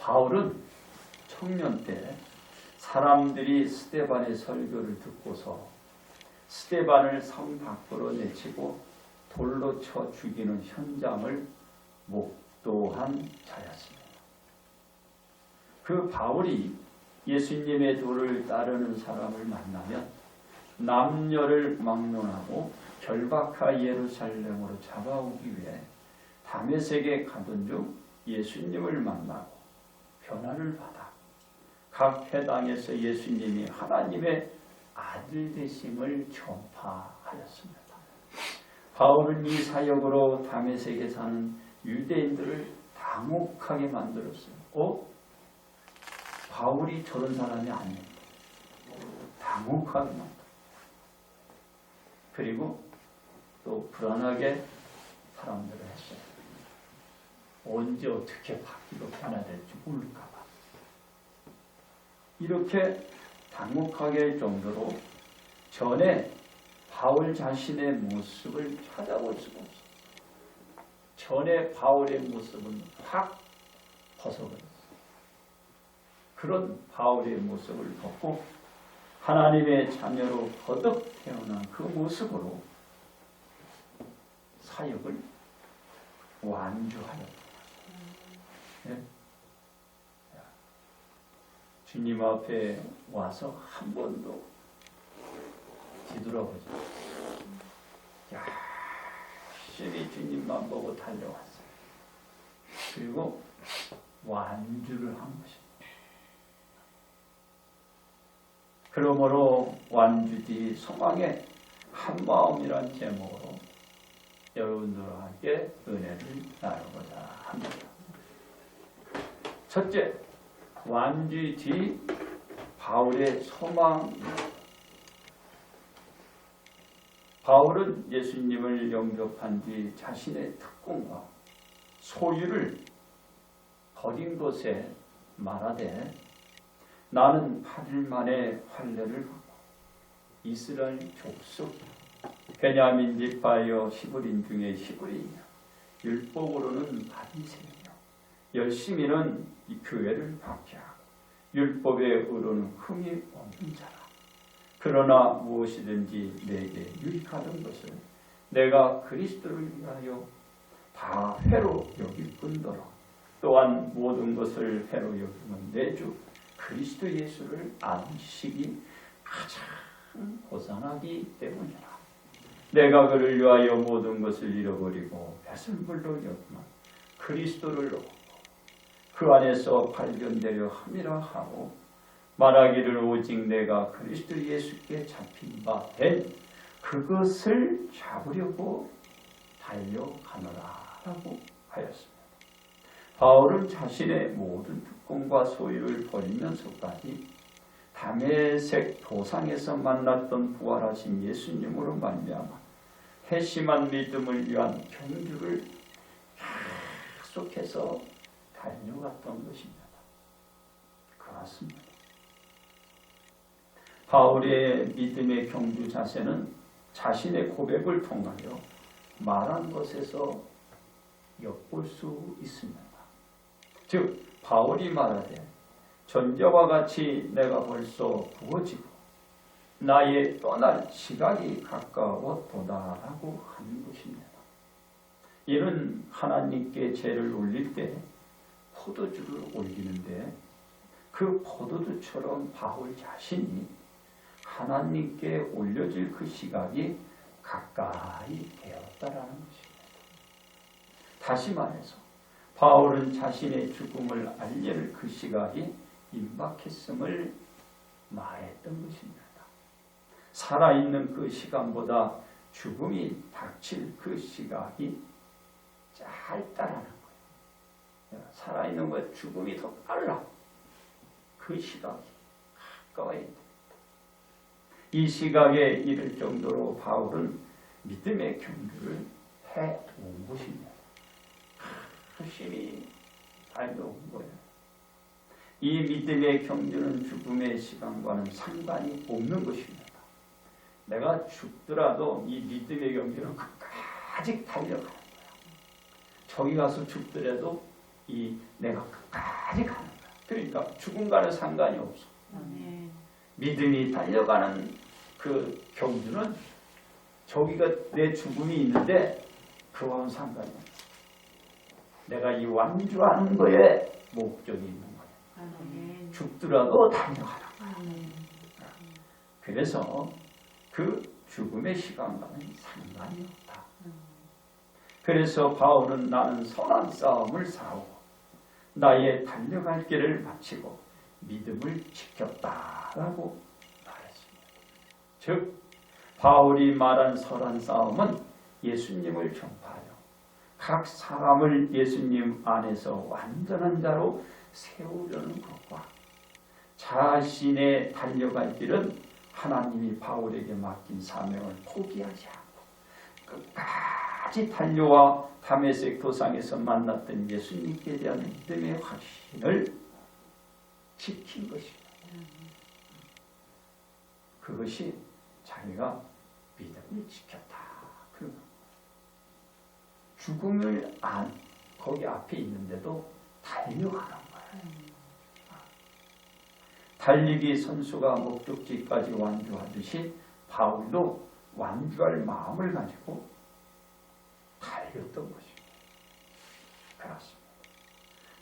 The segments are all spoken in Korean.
바울은 청년 때 사람들이 스데반의 설교를 듣고서 스데반을 성 밖으로 내치고 돌로 쳐 죽이는 현장을 목도한 자였습니다. 그 바울이 예수님의 도를 따르는 사람을 만나면 남녀를 막론하고 결박하 예루살렘으로 잡아오기 위해 다메섹에 가던 중 예수님을 만나고 변화를 받아 각 회당에서 예수님이 하나님의 아들 되심을 전파하였습니다. 바울은 이 사역으로 다메섹에 사는 유대인들을 당혹하게 만들었어요. 바울이 저런 사람이 아닙니다. 당혹하게 만들었어요. 그리고 또 불안하게 사람들을 했어요. 언제 어떻게 바뀌고 변화될지 모를까봐. 이렇게 당혹하게 할 정도로 전에 바울 자신의 모습을 찾아볼 수가 없어요. 전에 바울의 모습은 확 벗어버렸어요. 그런 바울의 모습을 벗고 하나님의 자녀로 거듭 태어난 그 모습으로 사역을 완주하였다. 네? 주님 앞에 와서 한 번도 뒤돌아보지 않았어요. 열심히 주님만 보고 달려왔어요. 그리고 완주를 한 것입니다. 그러므로 완주 뒤 소망의 한마음이란 제목으로 여러분들과 함께 은혜를 나누고자 합니다. 첫째, 완주 뒤 바울의 소망. 바울은 예수님을 영접한 뒤 자신의 특권과 소유를 버린 것에 말하되 나는 8일 만에 할례를 받고 이스라엘 족속 베냐민 지파여 히브리인 중에 히브리이며 율법으로는 바리새이며 열심히는 이 교회를 박해하고 율법의 의로는 흠이 없는 자라. 그러나 무엇이든지 내게 유익하던 것을 내가 그리스도를 위하여 다 회로 여길 뿐더러 또한 모든 것을 회로 여기는 내 주 그리스도 예수를 아는 지식이 가장 고상하기 때문이라. 내가 그를 위하여 모든 것을 잃어버리고 배설물로 여기면 그리스도를 얻고 그 안에서 발견되려 함이라 하고 말하기를 오직 내가 그리스도 예수께 잡힌 바 된 그것을 잡으려고 달려가노라 라고 하였습니다. 바울은 자신의 모든 특권과 소유를 버리면서까지 다메섹 도상에서 만났던 부활하신 예수님으로 말미암아 회심한 믿음을 위한 경주를 계속해서 달려갔던 것입니다. 그렇습니다. 바울의 믿음의 경주 자세는 자신의 고백을 통하여 말한 것에서 엿볼 수 있습니다. 즉 바울이 말하되 전자와 같이 내가 벌써 부어지고 나의 떠날 시각이 가까웠도다라고 하는 것입니다. 이는 하나님께 제를 올릴 때 포도주를 올리는데 그 포도주처럼 바울 자신이 하나님께 올려질 그 시각이 가까이 되었다라는 것입니다. 다시 말해서 바울은 자신의 죽음을 알릴 그 시각이 임박했음을 말했던 것입니다. 살아있는 그 시간보다 죽음이 닥칠 그 시각이 짧다라는 거예요. 살아있는 것 죽음이 더 빨라. 그 시각이 가까워야 됩니다. 이 시각에 이를 정도로 바울은 믿음의 경주를 해온 것입니다. 열심히 달려온 거예요. 이 믿음의 경주는 죽음의 시간과는 상관이 없는 것입니다. 내가 죽더라도 이 믿음의 경주는 끝까지 달려가는 거야. 저기 가서 죽더라도 내가 끝까지 가는 거야. 그러니까 죽음과는 상관이 없어. 믿음이 달려가는 그 경주는 저기가 내 죽음이 있는데 그와는 상관이 없어. 내가 이 완주하는 거에 목적이 있는 거야. 죽더라도 달려가는 거야. 그래서 그 죽음의 시간과는 상관이 없다. 그래서 바울은 나는 선한 싸움을 싸우고 나의 달려갈 길을 마치고 믿음을 지켰다라고 말했습니다. 즉 바울이 말한 선한 싸움은 예수님을 전파하여 각 사람을 예수님 안에서 완전한 자로 세우려는 것과 자신의 달려갈 길은 하나님이 바울에게 맡긴 사명을 포기하지 않고 끝까지 달려와 다메섹 도상에서 만났던 예수님께 대한 믿음의 확신을 지킨 것입니다. 그것이 자기가 믿음을 지켰다. 죽음을 거기 앞에 있는데도 달려가는 거예요. 달리기 선수가 목적지까지 완주하듯이 바울도 완주할 마음을 가지고 달렸던 것입니다. 그렇습니다.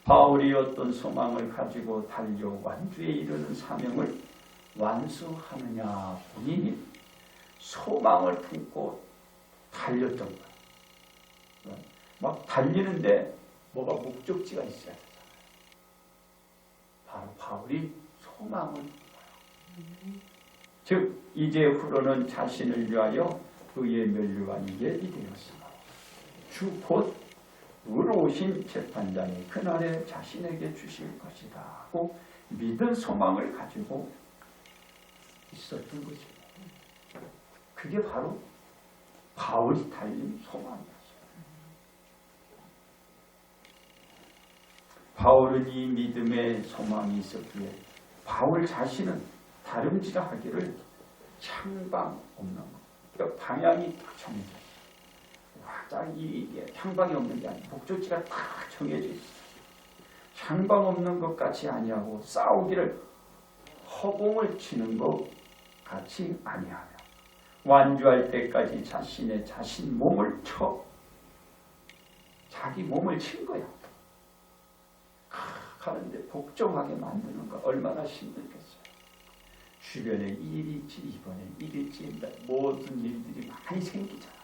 바울이 어떤 소망을 가지고 달려 완주에 이르는 사명을 완수하느냐 본인이 소망을 품고 달렸던 거예요. 막 달리는데 뭐가 목적지가 있어야 되잖아요. 바로 바울이 소망을 품어요. 즉 이제후로는 자신을 위하여 의의 면류관이 예비되었으므로 주 곧 의로우신 재판장이 그날에 자신에게 주실 것이다 하고 믿은 소망을 가지고 있었던 것입니다. 그게 바로 바울이 달린 소망이었어요. 바울은 이 믿음의 소망이 있었기에 바울 자신은 다름질하기를 향방 없는 것. 그러니까 방향이 딱 정해져 있어요. 이게 향방이 없는 게 아니라 목적지가 딱 정해져 있어요. 향방 없는 것 같이 아니하고 싸우기를 허공을 치는 것 같이 아니하며 완주할 때까지 자신 몸을 쳐 자기 몸을 친 거야. 가는데 복종하게 만드는 거 얼마나 힘들겠어요. 주변에 일이 있지 이번에 일이 있지 모든 일들이 많이 생기잖아.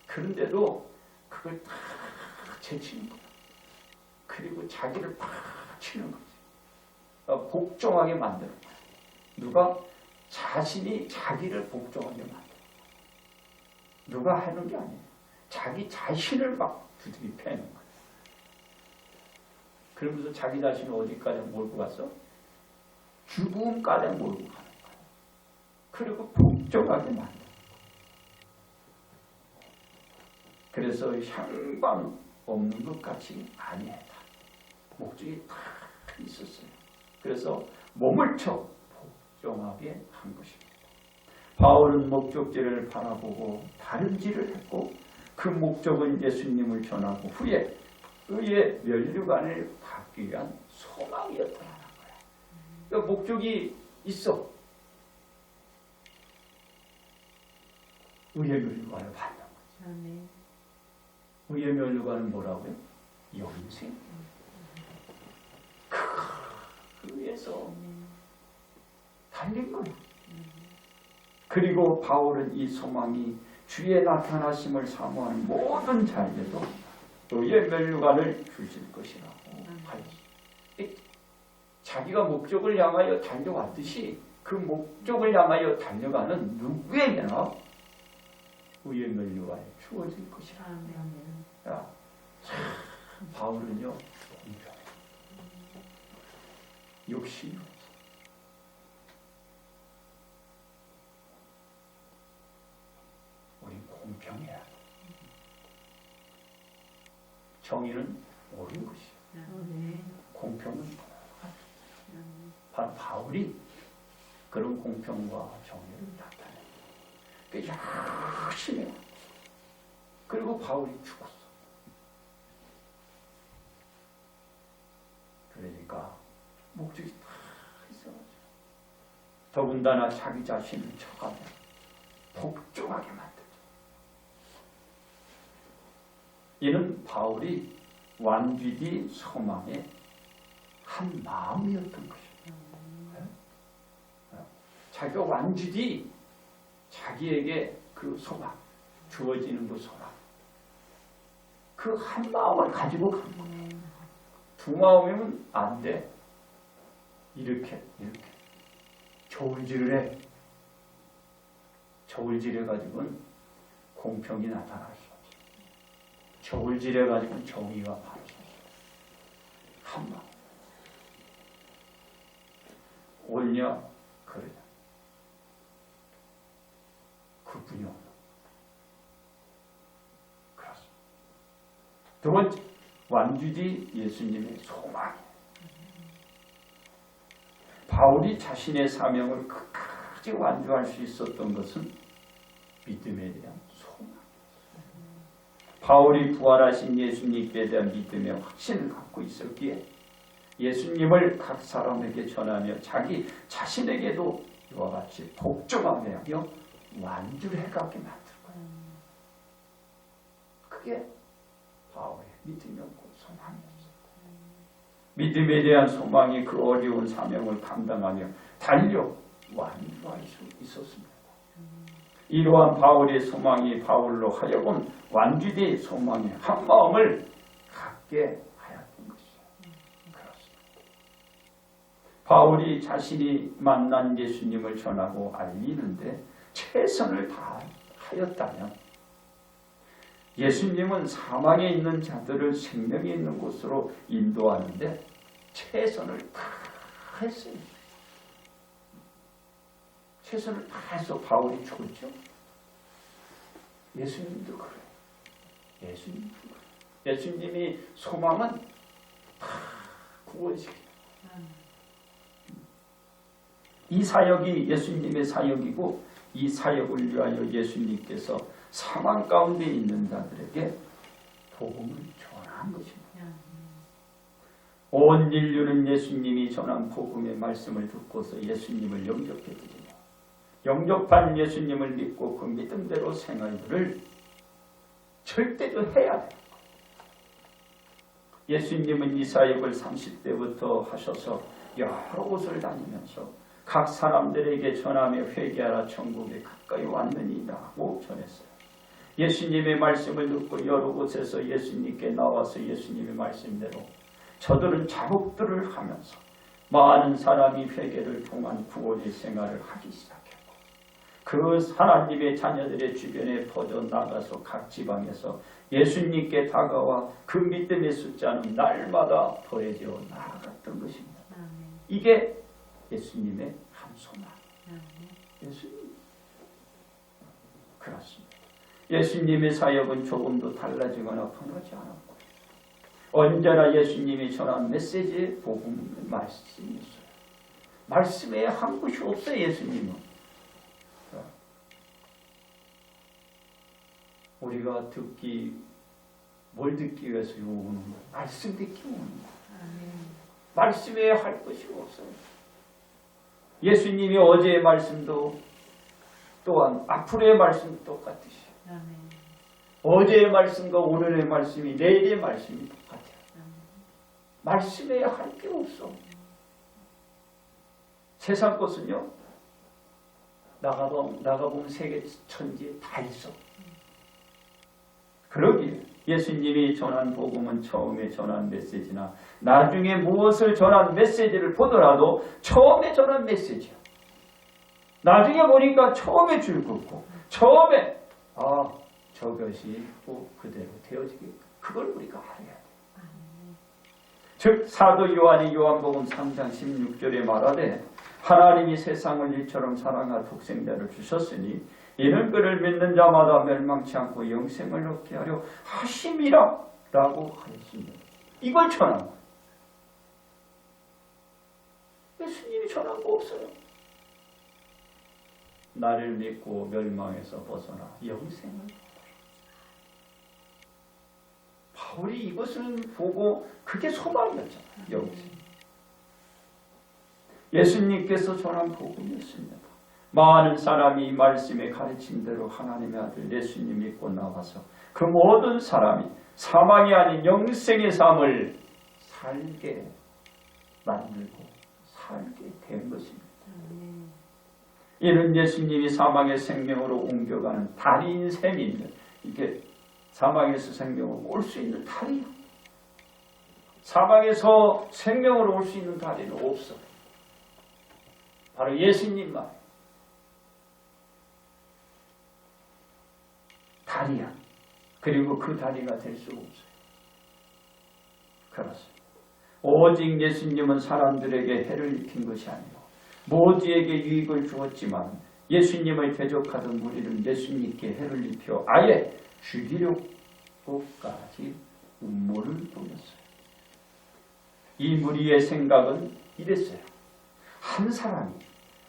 그런데도 그걸 다 제치는 거야. 그리고 자기를 팍 치는 거지. 복종하게 만드는 거야. 누가? 자신이 자기를 복종하게 만드는 거야. 누가 하는 게 아니에요. 자기 자신을 막 두드리 패는 거야. 그러면서 자기 자신을 어디까지 몰고 갔어? 죽음까지 몰고 가는 거야. 그리고 복종하게 만드는 거야. 그래서 향방 없는 것 같이 아니했다. 목적이 다 있었어요. 그래서 몸을 쳐 복종하게 한 것입니다. 바울은 목적지를 바라보고 다름질을 했고 그 목적은 예수님을 전하고 후에 의의 면류관을 받기 위한 소망이었다는 거야. 그러니까 목적이 있어. 의의 면류관을 받는 거지. 의의 면류관은 뭐라고요? 영생. 그 위해서 달린 거야. 그리고 바울은 이 소망이 주의 나타나심을 사모하는 모든 자에게도 의의 면류관을 주실 것이라고 하였습니다. 자기가 목적을 향하여 달려왔듯이 그 목적을 향하여 달려가는 누구에게나 의의 면류관이 주어질 것이라. 야, 바울은요 공평해. 욕심이 없어. 우린 공평해야 돼. 정의는 옳은 것이야. 공평은 바로 바울이 그런 공평과 정의를 나타내. 열심히 해. 그리고 바울이 죽었어. 그러니까 목적이 다 있어가지고 더군다나 자기 자신을 쳐가며 복종하게 만들죠. 이는 바울이 완주디 소망의 한 마음이었던 것입니다. 자기가 완주디 자기에게 그 소망, 주어지는 그 소망, 그 한 마음을 가지고 간 거예요. 두 마음이면 안 돼. 이렇게 저울질을 해. 저울질해가지고는 공평이 나타날 수 없어. 저울질해가지고는 정의가 바로 서 한 마음. 옳냐 그러냐. 그뿐이 없는. 그렇습니다. 두 번째, 완주지 예수님의 소망. 바울이 자신의 사명을 끝까지 완주할 수 있었던 것은 믿음에 대한 소망. 바울이 부활하신 예수님께 대한 믿음의 확신을 갖고 있었기에 예수님을 각 사람에게 전하며 자기 자신에게도 이와 같이 복종하며 완주를 해가게 만들 거예요. 그게 바울의 믿음이었고 소망이었어요. 믿음에 대한 소망이 그 어려운 사명을 감당하며 달려 완주할 수 있었습니다. 이러한 바울의 소망이 바울로 하여금 완주된 소망의 한 마음을 갖게 하였던 것이죠. 그렇습니다. 바울이 자신이 만난 예수님을 전하고 알리는데 최선을 다하였다면 예수님은 사망에 있는 자들을 생명에 있는 곳으로 인도하는데 최선을 다했어요. 최선을 다해서 바울이 죽었죠. 예수님도 그래요. 예수님도 그래요. 예수님이 소망은 다 구원시켜요. 이 사역이 예수님의 사역이고 이 사역을 위하여 예수님께서 사망 가운데 있는 자들에게 복음을 전한 것입니다. 온 인류는 예수님이 전한 복음의 말씀을 듣고서 예수님을 영접해드리며 영접한 예수님을 믿고 그 믿음대로 생활을 절대로 해야 돼요. 예수님은 이 사역을 30대부터 하셔서 여러 곳을 다니면서 각 사람들에게 전하며 회개하라 천국에 가까이 왔느니라고 전했어요. 예수님의 말씀을 듣고 여러 곳에서 예수님께 나와서 예수님의 말씀대로 저들은 작업들을 하면서 많은 사람이 회개를 통한 구원의 생활을 하기 시작했고 그 하나님의 자녀들의 주변에 퍼져나가서 각 지방에서 예수님께 다가와 그 믿음의 숫자는 날마다 더해져 나아갔던 것입니다. 이게 예수님의 한 소망. 예수님. 그렇습니다. 예수님의 사역은 조금도 달라지거나 변하지 않았고 언제나 예수님이 전한 메시지의 복음의 말씀이었어요. 말씀에 한 곳이 없어요. 예수님은. 우리가 뭘 듣기 위해서 오는 거예요? 말씀 듣기 오는 거예요. 말씀에 할 것이 없어요. 예수님이 어제의 말씀도 또한 앞으로의 말씀도 똑같으시. 어제의 말씀과 오늘의 말씀이 내일의 말씀이 똑같아요. 말씀에 할 게 없어. 세상 것은요. 나가보면 세계 천지에 다 있어. 그러기에 예수님이 전한 복음은 처음에 전한 메시지나 나중에 무엇을 전한 메시지를 보더라도 처음에 전한 메시지야. 나중에 보니까 처음에 즐겁고 처음에 저것이 그대로 되어지게 그걸 우리가 알아야 돼. 즉 사도 요한이 요한복음 3장 16절에 말하되 하나님이 세상을 이처럼 사랑하 독생자를 주셨으니 이는 그를 믿는 자마다 멸망치 않고 영생을 얻게 하려 하심이라 라고 하였습니다. 이걸 전한 거예요. 예수님이 전한 거 없어요. 나를 믿고 멸망에서 벗어나 영생을. 바울이 이것을 보고 그게 소망이었잖아요. 영생. 예수님께서 전한 복음이었습니다. 많은 사람이 이 말씀의 가르침대로 하나님의 아들 예수님 믿고 나와서 그 모든 사람이 사망이 아닌 영생의 삶을 살게 만들고 살게 된 것입니다. 이는 예수님이 사망의 생명으로 옮겨가는 다리인 셈입니다. 이게 사망에서 생명으로 올 수 있는 다리야. 사망에서 생명으로 올 수 있는 다리는 없어. 바로 예수님만 다리야. 그리고 그 다리가 될 수 없어요. 그렇습니다. 오직 예수님은 사람들에게 해를 입힌 것이 아니고 모두에게 유익을 주었지만 예수님을 대적하던 무리는 예수님께 해를 입혀 아예 죽이려고까지 음모를 꾸몄어요. 이 무리의 생각은 이랬어요. 한 사람이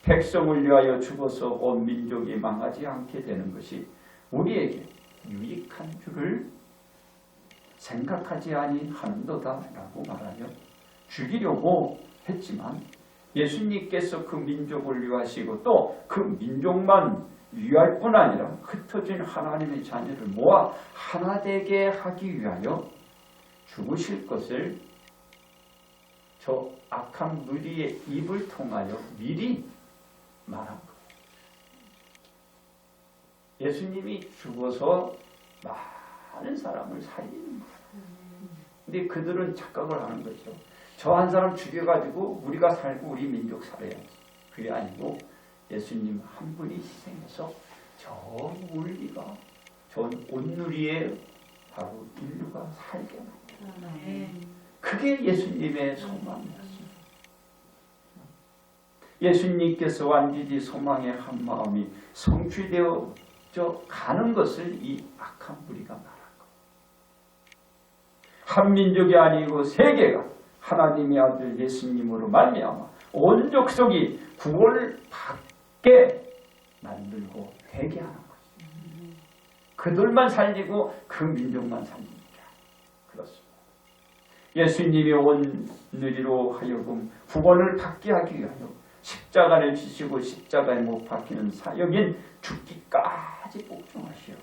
백성을 위하여 죽어서 온 민족이 망하지 않게 되는 것이 우리에게 유익한 줄을 생각하지 아니하는도다라고 말하며 죽이려고 했지만 예수님께서 그 민족을 위하시고 또 그 민족만 위할 뿐 아니라 흩어진 하나님의 자녀를 모아 하나 되게 하기 위하여 죽으실 것을 저 악한 무리의 입을 통하여 미리 말한 거예요. 예수님이 죽어서 많은 사람을 살리는 거예요. 근데 그들은 착각을 하는 거죠. 저 한 사람 죽여가지고 우리가 살고 우리 민족 살아야지. 그게 아니고 예수님 한 분이 희생해서 저 물리가 저 온누리에 바로 인류가 살게 만들어요. 그게 예수님의 소망이었어요. 예수님께서 완전히 소망의 한 마음이 성취되어 가는 것을 이 악한 무리가 말한 거예요. 한 민족이 아니고 세계가 하나님의 아들 예수님으로 말미암아 온 족속이 구원을 받게 만들고 되게 하는 거예요. 그들만 살리고 그 민족만 살리니까 그렇습니다. 예수님이 온 누리로 하여금 구원을 받게 하기 위하여 십자가를 지시고 십자가에 못 박히는 사역인 죽기까지 복종하시오.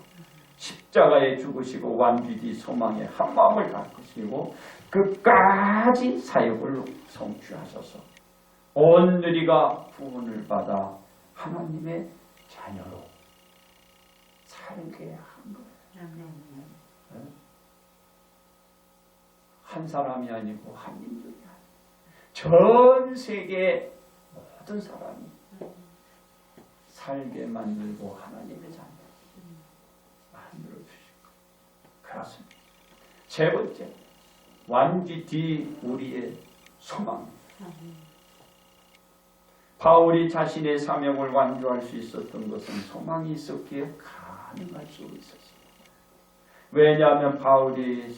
십자가에 죽으시고 완전히 소망의 한 마음을 가꾸시고 끝까지 사역을 성취하셔서 온 누리가 구원을 받아 하나님의 자녀로 살게 한 거예요. 한 사람이 아니고 한 민족이 아니고 전 세계 모든 사람이 살게 만들고 하나님의 자녀 만들어 주시고 그렇습니다. 세 번째 완전히 우리의 소망. 바울이 자신의 사명을 완주할 수 있었던 것은 소망이 있었기에 가능할 수 있었습니다. 왜냐하면 바울이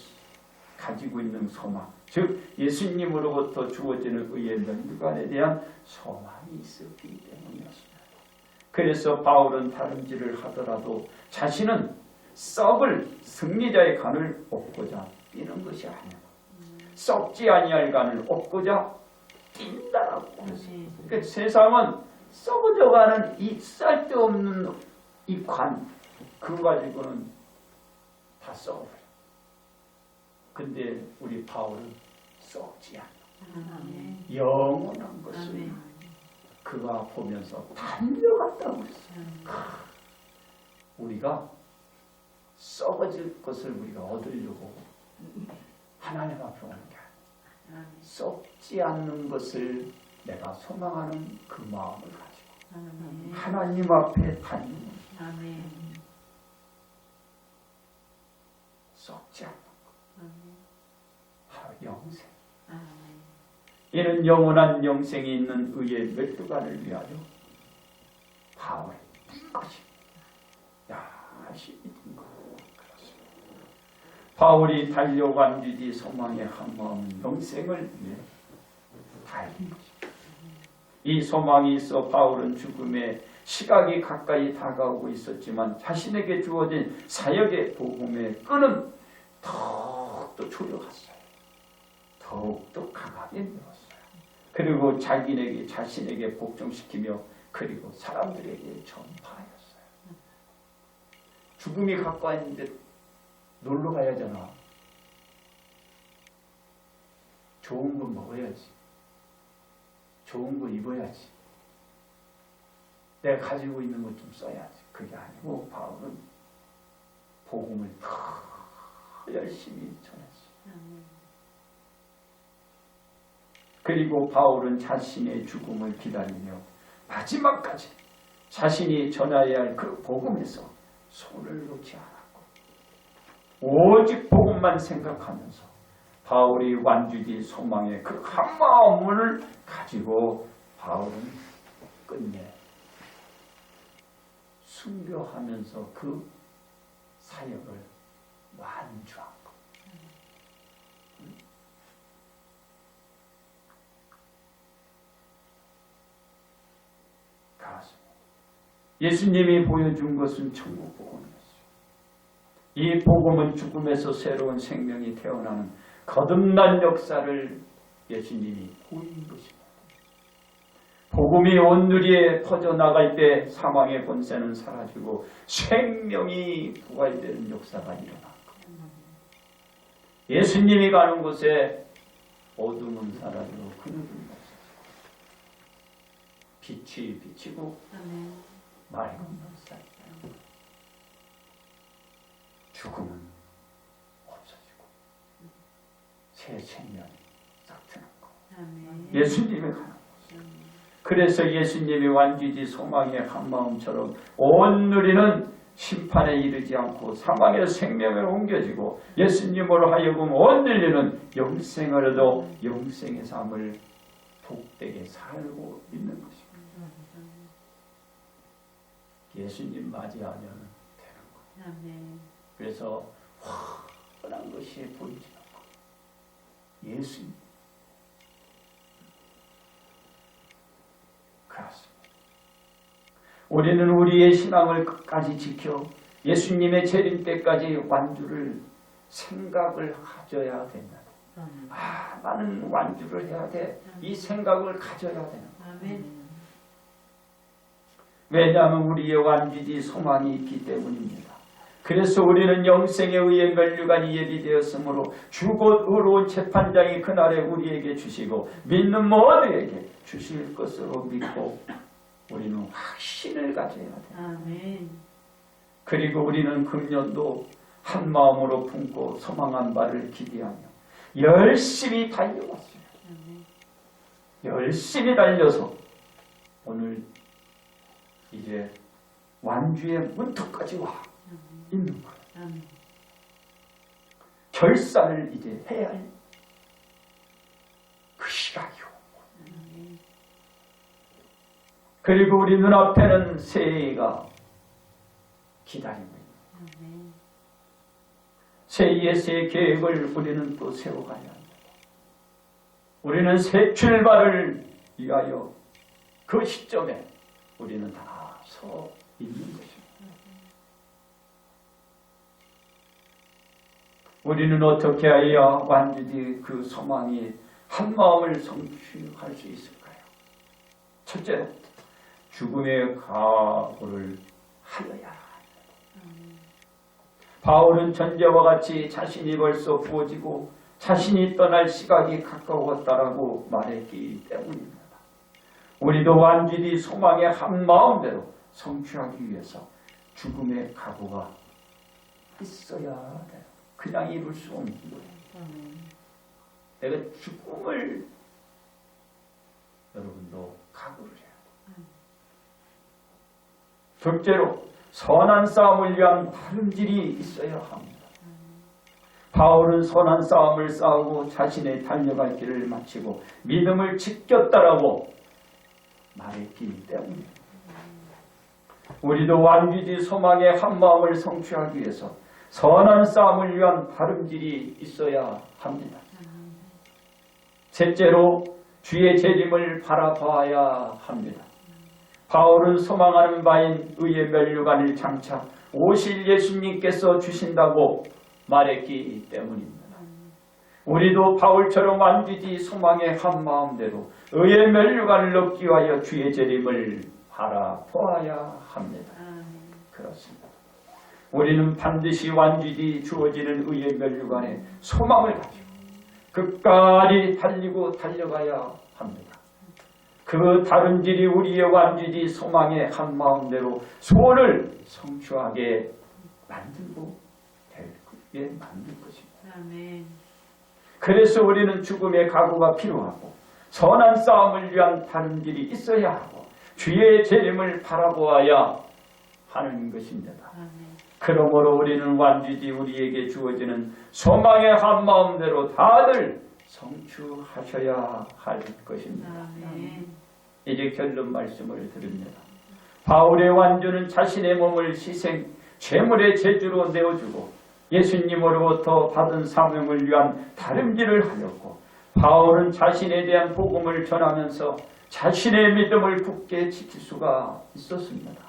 가지고 있는 소망, 즉 예수님으로부터 주어지는 의의 면류관에 대한 소망이 있었기 때문이었습니다. 그래서 바울은 다름질을 하더라도 자신은 썩을 승리자의 간을 얻고자 뛰는 것이 아니고 썩지 아니할 간을 얻고자 뛴다라고 했습니다. 그러니까 세상은 썩어져가는 이 쓸데없는 이 관, 그거 가지고는 다 썩어버려. 근데 우리 바울은 썩지 않아. 영원한 것을 그가 보면서 달려갔다고 했어요. 우리가 썩어질 것을 우리가 얻으려고 하나님 앞에 오는 게 아니야. 썩지 않는 것을 내가 소망하는 그 마음을 가지고 하나님 앞에 달리는 썩지 않는 것. 바로 영생. 이는 영원한 영생이 있는 의의 멸류관을 위하여 바울이 뛴 것입니다. 열심히 뛴 것. 바울이 달려간 뒤 소망의 한 마음은 영생을 위해 달린 것입니다. 이 소망이 있어 바울은 죽음의 시각이 가까이 다가오고 있었지만 자신에게 주어진 사역의 복음의 끈은 더욱더 조여갔어요. 더욱더 강하게 밀었어요. 그리고 자신에게 복종시키며 그리고 사람들에게 전파하였어요. 죽음이 가까이 있는데 놀러 가야잖아. 좋은 거 먹어야지. 좋은 거 입어야지. 내가 가지고 있는 것 좀 써야지. 그게 아니고 바울은 복음을 더 열심히 전했어요. 그리고 바울은 자신의 죽음을 기다리며 마지막까지 자신이 전해야 할 그 복음에서 손을 놓지 않았고 오직 복음만 생각하면서 바울이 완주디 소망의 그 한마음을 가지고 바울은 끝내 순교하면서 그 사역을 완주한 것. 그렇습니다. 예수님이 보여준 것은 천국 복음이었어요. 이 복음은 죽음에서 새로운 생명이 태어나는 거듭난 역사를 예수님이 보인 것입니다. 복음이 온 누리에 퍼져나갈 때 사망의 권세는 사라지고 생명이 부활되는 역사가 일어난 겁니다. 예수님이 가는 곳에 어둠은 사라지고 그늘은 없어지고 빛이 비치고 맑은 물살이 죽음은 없어지고 새 생명이 싹 트는 것. 예수님이 가는 곳. 그래서 예수님이 완주지 소망의 한마음처럼 온 누리는 심판에 이르지 않고 사망의 생명으로 옮겨지고 예수님으로 하여금 온 누리는 영생을 얻어 영생의 삶을 복되게 살고 있는 것입니다. 예수님 맞이하면 되는 거예요. 그래서 환한 것이 보이지 않고 예수님 그렇습니다. 우리는 우리의 신앙을 끝까지 지켜 예수님의 재림 때까지 완주를 생각을 가져야 된다. 나는 완주를 해야 돼. 이 생각을 가져야 되는. 왜냐하면 우리의 완주지 소망이 있기 때문입니다. 그래서 우리는 영생에 의해 면류관이 예비되었으므로 주곧 의로운 재판장이 그날에 우리에게 주시고 믿는 모두에게 주실 것으로 믿고 우리는 확신을 가져야 돼요. 그리고 우리는 금년도 한 마음으로 품고 소망한 바를 기대하며 열심히 달려왔어요. 열심히 달려서 오늘 이제 완주의 문턱까지 와 있는 거예요. 결산을 이제 해야 할 그 시각이 오고 그리고 우리 눈앞에는 새해가 기다리고 있는 새해의 새 계획을 우리는 또 세워가야 합니다. 우리는 새 출발을 위하여 그 시점에 우리는 다 서 있는 것입니다. 우리는 어떻게 해야 완전히 그 소망이 한 마음을 성취할 수 있을까요? 첫째로 죽음의 각오를 하여야 합니다. 바울은 전제와 같이 자신이 벌써 부어지고 자신이 떠날 시각이 가까웠다라고 말했기 때문입니다. 우리도 완전히 소망의 한 마음대로 성취하기 위해서 죽음의 각오가 있어야 돼요. 그냥 이룰 수 없는 거예요. 내가 죽음을 여러분도 각오를 해야 돼요. 둘째로 선한 싸움을 위한 발음질이 있어야 합니다. 바울은 선한 싸움을 싸우고 자신의 달려갈 길을 마치고 믿음을 지켰다라고 말했기 때문입니다. 우리도 완전히 소망의 한 마음을 성취하기 위해서 선한 싸움을 위한 발음질이 있어야 합니다. 셋째로 주의 재림을 바라봐야 합니다. 바울은 소망하는 바인 의의 면류관을 장차 오실 예수님께서 주신다고 말했기 때문입니다. 우리도 바울처럼 완전히 소망의 한 마음대로 의의 면류관을 얻기 위하여 주의 재림을 바라보아야 합니다. 그렇습니다. 우리는 반드시 완전히 주어지는 의의 면류관에 소망을 가지고 끝까지 달리고 달려가야 합니다. 그 다름질이 우리의 완전히 소망의 한 마음대로 소원을 성취하게 만들고 되게 만들 것입니다. 아멘. 그래서 우리는 죽음의 각오가 필요하고 선한 싸움을 위한 다름질이 있어야 하고 주의 재림을 바라보아야 하는 것입니다. 아멘. 그러므로 우리는 완전히 우리에게 주어지는 소망의 한 마음대로 다들 성취하셔야 할 것입니다. 아멘. 이제 결론 말씀을 드립니다. 바울의 완주는 자신의 몸을 희생, 죄물의 제주로 내어주고 예수님으로부터 받은 사명을 위한 다름질을 하였고 바울은 자신에 대한 복음을 전하면서 자신의 믿음을 굳게 지킬 수가 있었습니다.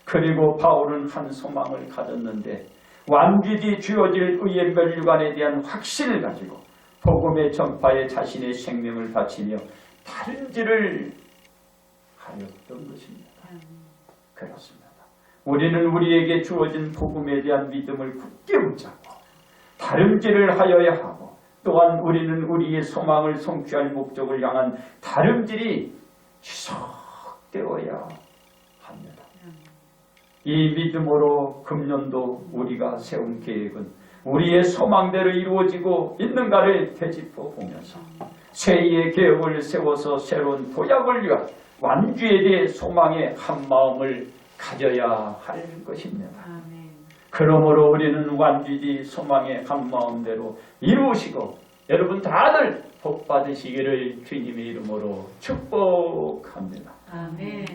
그리고 바울은 한 소망을 가졌는데 완전히 주어질 의의 면류관에 대한 확신을 가지고 복음의 전파에 자신의 생명을 바치며 다름질을 하였던 것입니다. 그렇습니다. 우리는 우리에게 주어진 복음에 대한 믿음을 굳게 붙잡고 다름질을 하여야 하고 또한 우리는 우리의 소망을 성취할 목적을 향한 다름질이 지속되어야 합니다. 이 믿음으로 금년도 우리가 세운 계획은 우리의 소망대로 이루어지고 있는가를 되짚어 보면서 새해의 계획을 세워서 새로운 도약을 위한 완주에 대해 소망의 한 마음을 가져야 할 것입니다. 아멘. 그러므로 우리는 완전히 소망의 한 마음대로 이루시고 여러분 다들 복 받으시기를 주님의 이름으로 축복합니다. 아멘.